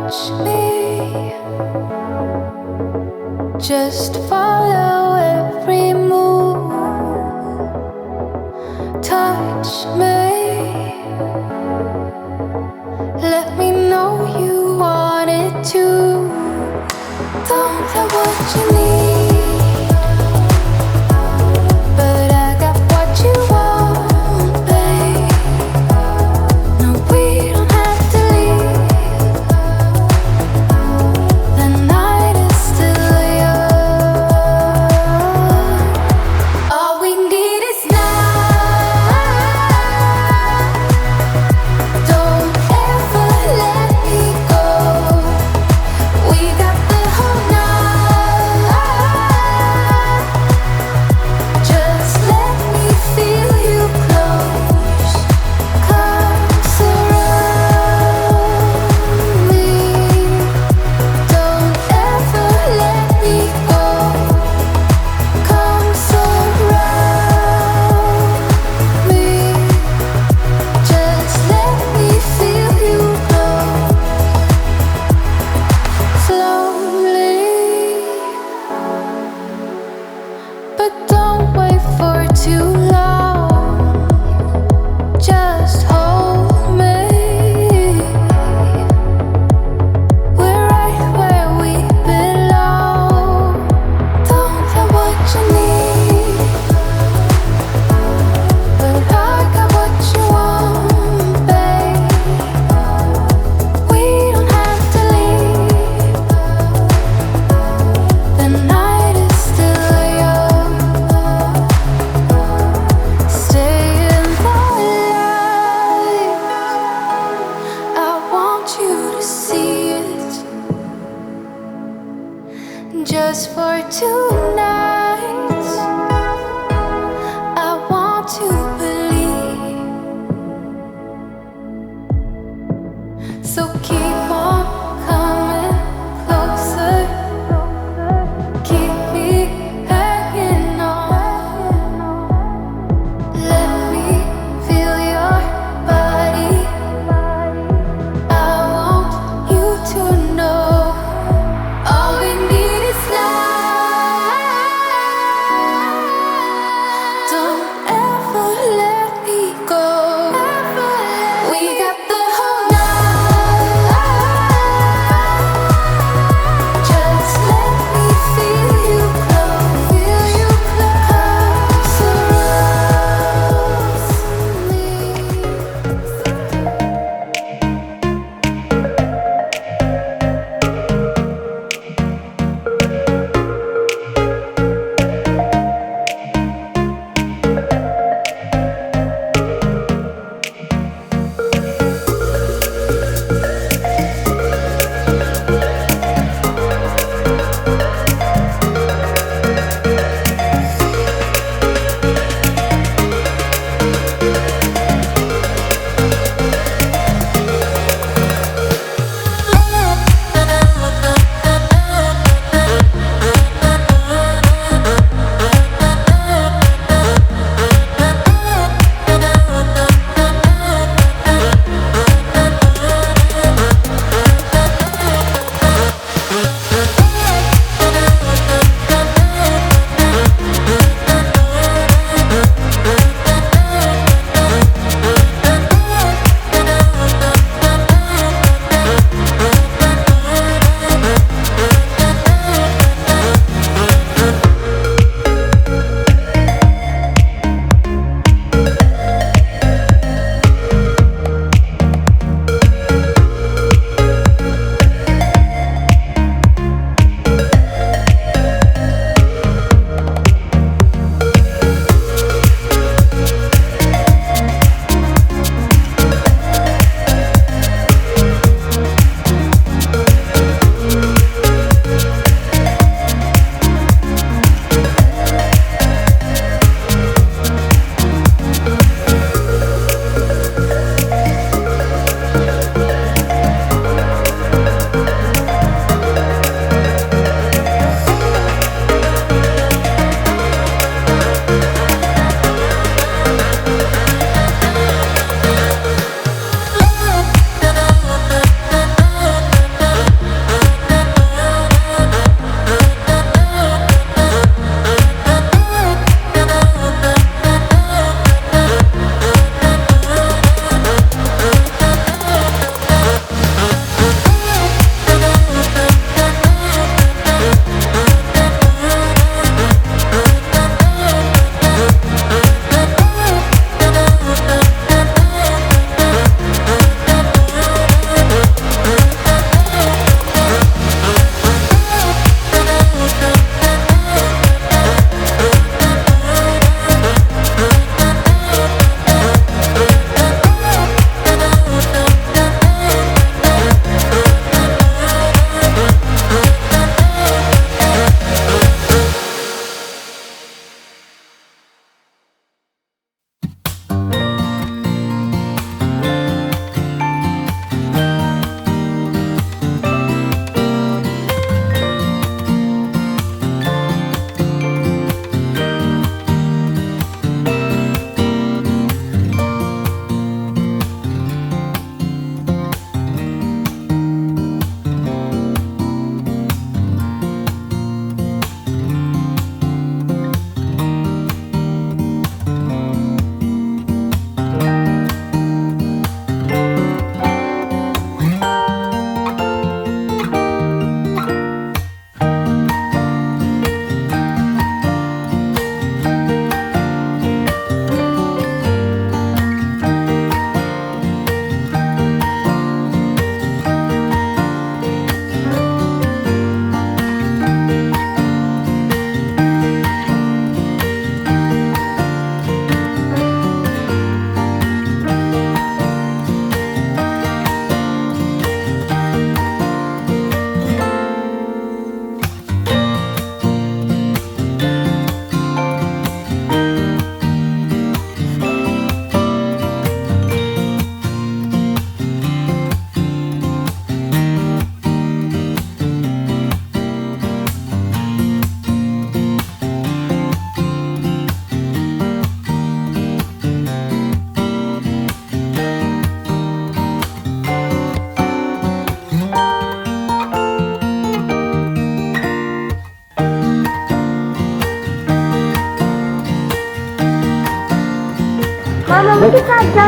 touch me. Just follow every move. Touch me. Let me know you want it too. Don't have what you need, but I got what you want, babe. No, we don't have to leave. The night is still young. All we need is now. Don't ever let me go. We got the whole night. Just let me feel you close. Come surround me. Don't ever let me go. Come surround me. Just let me feel you close. Slowly, but don't wait for too long. Just hold me. We're right where we belong. Don't have what you need, but I got what you want, babe. We don't have to leave. The night is still young. Stay in the light. I want you to see it. Just for tonight, I want to believe. So keep on coming closer. Keep me hanging on. Let me feel your body. I want you to know. All we need is now. Don't ever let me go. We got the whole night.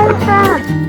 Vincent!